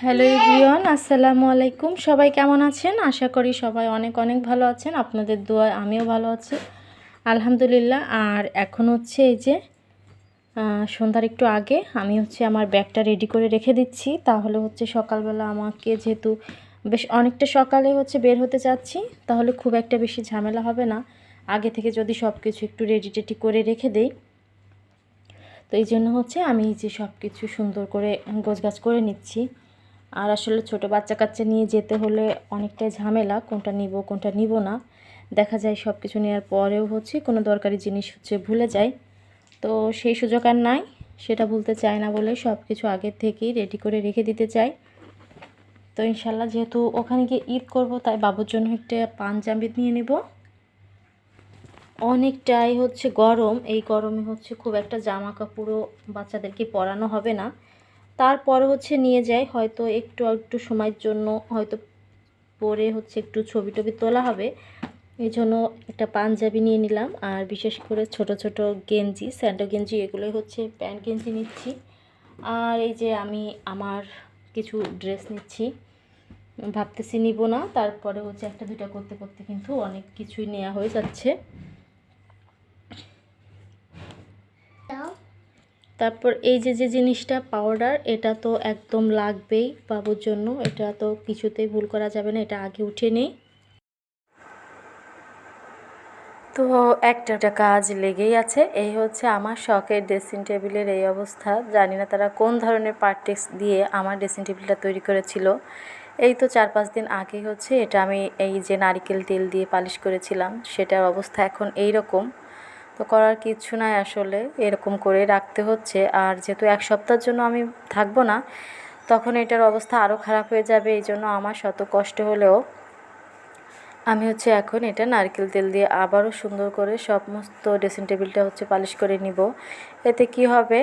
Hello everyone, আসসালামু আলাইকুম। সবাই কেমন আছেন? আশা করি সবাই অনেক অনেক ভালো আছেন। আপনাদের দোয়ায় আমিও ভালো আছি, আলহামদুলিল্লাহ। আর এখন হচ্ছে এই যে সন্ধ্যার একটু আগে আমি হচ্ছে আমার ব্যাগটা রেডি করে রেখে দিচ্ছি। তাহলে হচ্ছে সকালবেলা আমাকে যেহেতু বেশ অনেকটা সকালে হচ্ছে বের হতে চাচ্ছি, তাহলে খুব একটা বেশি ঝামেলা হবে না আগে থেকে যদি সব কিছু একটু রেডি টেডি করে রেখে দেই। তো এই জন্য হচ্ছে আমি যে সব কিছু সুন্দর করে গোছগাছ করে নিচ্ছি। আর আসলে ছোটো বাচ্চা কাচ্চা নিয়ে যেতে হলে অনেকটাই ঝামেলা, কোনটা নিব কোনটা নিব না। দেখা যায় সব কিছু নেওয়ার পরেও হচ্ছে কোনো দরকারি জিনিস হচ্ছে ভুলে যাই। তো সেই সুযোগ আর নাই, সেটা ভুলতে চাই না বলে সব কিছু আগের থেকেই রেডি করে রেখে দিতে চাই। তো ইনশাল্লাহ যেহেতু ওখানে গিয়ে ঈদ করব, তাই বাবুর জন্য একটা পাঞ্জাবি নিয়ে নেব। অনেকটাই হচ্ছে গরম, এই গরমে হচ্ছে খুব একটা জামা কাপড়ও বাচ্চাদেরকে পরানো হবে না। তারপরে হচ্ছে নিয়ে যাই, হয়তো একটু একটু সময়ের জন্য হয়তো পরে হচ্ছে একটু ছবি টবি তোলা হবে। এই জন্য একটা পাঞ্জাবি নিয়ে নিলাম। আর বিশেষ করে ছোট ছোট গেঞ্জি, স্যান্ডো গেঞ্জি, এগুলোই হচ্ছে প্যান্ট গেঞ্জি নিচ্ছি। আর এই যে আমি আমার কিছু ড্রেস নিচ্ছি, ভাবতেছি নিব না, তারপরে হচ্ছে একটা দুইটা করতে করতে কিন্তু অনেক কিছুই নেওয়া হয়ে যাচ্ছে। তারপর এই যে যে জিনিসটা পাউডার, এটা তো একদম লাগবেই বাবুর জন্য, এটা তো কিছুতেই ভুল করা যাবে না, এটা আগে উঠে নেই। তো একটা কাজ লেগেই আছে, এই হচ্ছে আমার শখের ড্রেসিং টেবিলের এই অবস্থা। জানি না তারা কোন ধরনের পার্টেক্স দিয়ে আমার ড্রেসিং টেবিলটা তৈরি করেছিল। এই তো 4-5 দিন আগেই হচ্ছে এটা আমি এই যে নারিকেল তেল দিয়ে পালিশ করেছিলাম, সেটার অবস্থা এখন এই রকম। তো করার কিছু নাই, আসলে এরকম করে রাখতে হচ্ছে। আর যেহেতু 1 সপ্তাহের জন্য আমি থাকবো না, তখন এটার অবস্থা আরও খারাপ হয়ে যাবে। এই জন্য আমার শত কষ্ট হলেও আমি হচ্ছে এখন এটা নারকেল তেল দিয়ে আবারও সুন্দর করে সমস্ত ড্রেসিং টেবিলটা হচ্ছে পালিশ করে নিব। এতে কি হবে,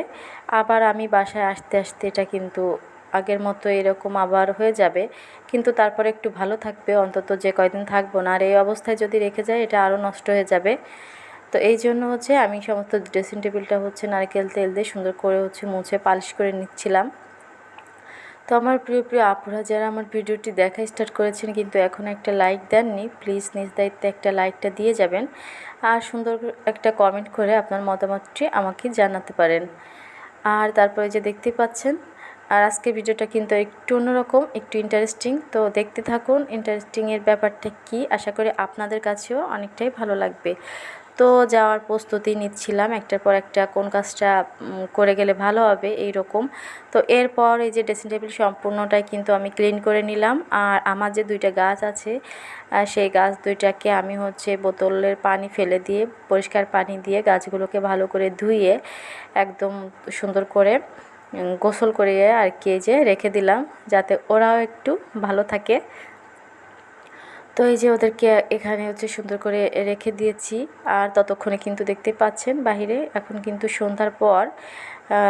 আবার আমি বাসায় আসতে আসতে এটা কিন্তু আগের মতো এরকম আবার হয়ে যাবে, কিন্তু তারপরে একটু ভালো থাকবে, অন্তত যে কয়দিন থাকবো না। আর এই অবস্থায় যদি রেখে যায় এটা আরও নষ্ট হয়ে যাবে। তো এই জন্য হচ্ছে আমি সমস্ত ড্রেসিং টেবিলটা হচ্ছে নারকেল তেল দিয়ে সুন্দর করে হচ্ছে মুছে পালিশ করে নিচ্ছিলাম। তো আমার প্রিয় প্রিয় আপুরা যারা আমার ভিডিওটি দেখা স্টার্ট করেছেন কিন্তু এখন একটা লাইক দেননি, প্লিজ নিজ দায়িত্বে একটা লাইকটা দিয়ে যাবেন। আর সুন্দর একটা কমেন্ট করে আপনার মতামতটি আমাকে জানাতে পারেন। আর তারপরে যে দেখতে পাচ্ছেন, আর আজকে ভিডিওটা কিন্তু একটু অন্যরকম, একটু ইন্টারেস্টিং। তো দেখতে থাকুন ইন্টারেস্টিংয়ের ব্যাপারটা কি, আশা করি আপনাদের কাছেও অনেকটাই ভালো লাগবে। তো যাওয়ার প্রস্তুতি নিচ্ছিলাম, একটার পর একটা কোন কাজটা করে গেলে ভালো হবে এই রকম। তো এরপর এই যে ড্রেসিং টেবিল সম্পূর্ণটাই কিন্তু আমি ক্লিন করে নিলাম। আর আমার যে 2টা গাছ আছে, সেই গাছ 2টাকে আমি হচ্ছে বোতলের পানি ফেলে দিয়ে, পরিষ্কার পানি দিয়ে গাছগুলোকে ভালো করে ধুয়ে একদম সুন্দর করে গোসল করিয়ে আর কি যে রেখে দিলাম, যাতে ওরাও একটু ভালো থাকে। তো এই যে ওদেরকে এখানে হচ্ছে সুন্দর করে রেখে দিয়েছি। আর ততক্ষণে কিন্তু দেখতে পাচ্ছেন বাহিরে এখন কিন্তু সন্ধ্যার পর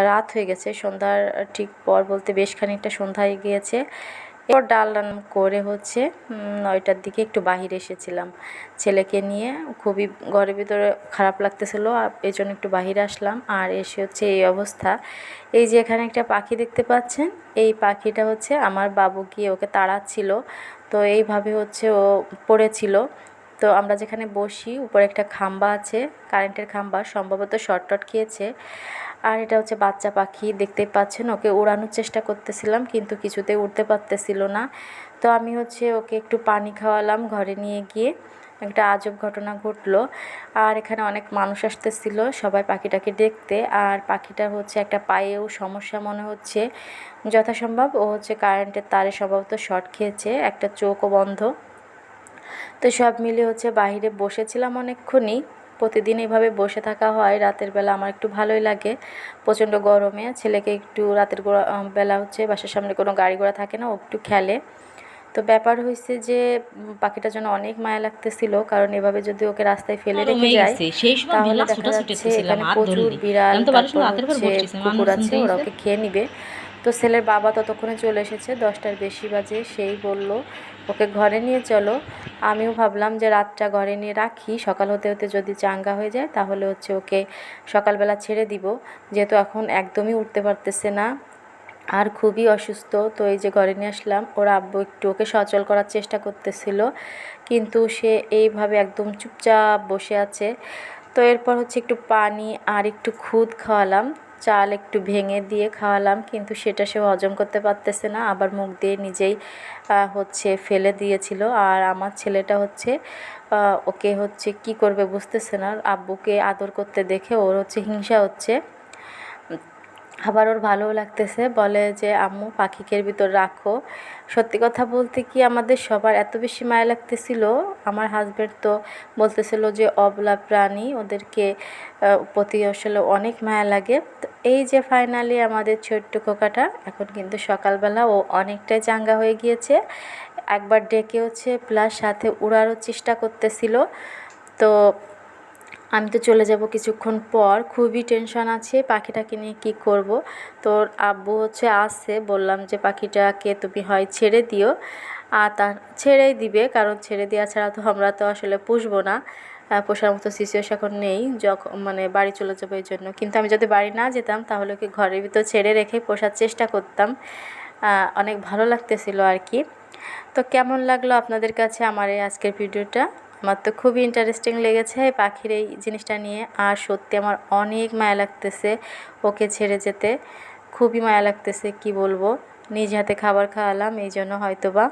রাত হয়ে গেছে। সন্ধ্যার ঠিক পর বলতে বেশ খানিকটা সন্ধ্যা হয়ে গিয়েছে। এরপর ডাল রান্না করে হচ্ছে 9টার দিকে একটু বাহিরে এসেছিলাম ছেলেকে নিয়ে। খুবই ঘরের ভিতরে খারাপ লাগতেছিলো, এই জন্য একটু বাহিরে আসলাম। আর এসে হচ্ছে এই অবস্থা। এই যে এখানে একটা পাখি দেখতে পাচ্ছেন, এই পাখিটা হচ্ছে আমার বাবু গিয়ে ওকে তাড়াচ্ছিল। তো এইভাবে হচ্ছে ও পড়েছিল। তো আমরা যেখানে বসি উপরে একটা খাম্বা আছে, কারেন্টের খাম্বা, সম্ভবত শর্ট খেয়েছে। আর এটা হচ্ছে বাচ্চা পাখি, দেখতে পাচ্ছেন। ওকে উড়ানোর চেষ্টা করতেছিলাম কিন্তু কিছুতেই উড়তে পারতেছিল না। তো আমি হচ্ছে ওকে একটু পানি খাওয়ালাম ঘরে নিয়ে গিয়ে। একটা আজব ঘটনা ঘটলো। আর এখানে অনেক মানুষ আসতেছিল সবাই পাখিটাকে দেখতে। আর পাখিটার হচ্ছে একটা পায়েও সমস্যা মনে হচ্ছে, যথাসম্ভব ও হচ্ছে কারেন্টের তারে সম্ভবত শর্ট খেয়েছে, একটা চোখও বন্ধ। তো সব মিলে হচ্ছে বাইরে বসেছিলাম অনেকক্ষণই। প্রতিদিন এভাবে বসে থাকা হয় রাতের বেলা, আমার একটু ভালোই লাগে। প্রচণ্ড গরমে ছেলেকে একটু রাতের বেলা হচ্ছে বাসার সামনে কোনো গাড়ি ঘোড়া থাকে না, ও একটু খেলে। তো ব্যাপার হয়েছে যে পাখিটার জন্য অনেক মায়া লাগতেছিল, কারণ এভাবে যদি ওকে রাস্তায় ফেলে রেখে যায় তাহলে দেখা যাচ্ছে এখানে প্রচুর বিড়াল, তারপর হচ্ছে কুকুর আছে, ওরা ওকে খেয়ে নিবে। তো ছেলের বাবা ততক্ষণে চলে এসেছে, 10টার বেশি বাজে। সেই বলল ওকে ঘরে নিয়ে চলো। আমিও ভাবলাম যে রাতটা ঘরে নিয়ে রাখি, সকাল হতে হতে যদি চাঙ্গা হয়ে যায় তাহলে হচ্ছে ওকে সকালবেলা ছেড়ে দিব, যেহেতু এখন একদমই উঠতে পারতেছে না। আর খুবই অসুস্থ। তো এই যে ঘরে নিয়ে আসলাম, ওর আব্বু একটু ওকে সচল করার চেষ্টা করতেছিল, কিন্তু সে এইভাবে একদম চুপচাপ বসে আছে। তো এরপর হচ্ছে একটু পানি আর একটু খুদ খাওয়ালাম, চাল একটু ভেঙে দিয়ে খাওয়ালাম, কিন্তু সেটা সে হজম করতে পারতেছে না, আবার মুখ দিয়ে নিজেই হচ্ছে ফেলে দিয়েছিল। আর আমার ছেলেটা হচ্ছে ওকে হচ্ছে কি করবে বুঝতেছে না, আব্বুকে আদর করতে দেখে ওর হচ্ছে হিংসা হচ্ছে। আবার ওর ভালোও লাগতেছে, বলে যে আম্মু পাখিকে এর ভিতর রাখো। সত্যি কথা বলতে কি আমাদের সবার এত বেশি মায়া লাগতেছিল। আমার হাজব্যান্ড তো বলতেছিল যে অবলা প্রাণী, ওদেরকে প্রতি আসলে অনেক মায়া লাগে। তো এই যে ফাইনালি আমাদের ছোট্ট খোকাটা এখন কিন্তু সকালবেলা ও অনেকটাই চাঙ্গা হয়ে গিয়েছে। একবার ডেকে হচ্ছে প্লাস সাথে উড়ারও চেষ্টা করতেছিল। তো আমি তো চলে যাব কিছুক্ষণ পর, খুবই টেনশন আছে পাখিটাকে নিয়ে কী করব। তোর আব্বু হচ্ছে আসছে, বললাম যে পাখিটাকে তুমি হয় ছেড়ে দিও, আর তা ছেড়েই দিবে, কারণ ছেড়ে দেওয়া ছাড়া তো আমরা তো আসলে পুষবো না, পোষার মতো সিচুয়েশন এখন নেই, যখন মানে বাড়ি চলে যাবো এই জন্য। কিন্তু আমি যদি বাড়ি না যেতাম তাহলে কি ঘরের ভিতর ছেড়ে রেখে পোষার চেষ্টা করতাম। অনেক ভালো লাগতেছিল আর কি। তো কেমন লাগলো আপনাদের কাছে আমার এই আজকের ভিডিওটা? আমার তো খুবই ইন্টারেস্টিং লেগেছে পাখির এই জিনিসটা নিয়ে, আর সত্যি আমার অনেক মায়া লাগতেছে ওকে ছেড়ে যেতে, খুবই মায়া লাগতেছে, কি বলবো। নিজ হাতে খাবার খাওয়ালাম এই জন্য হয়তোবা।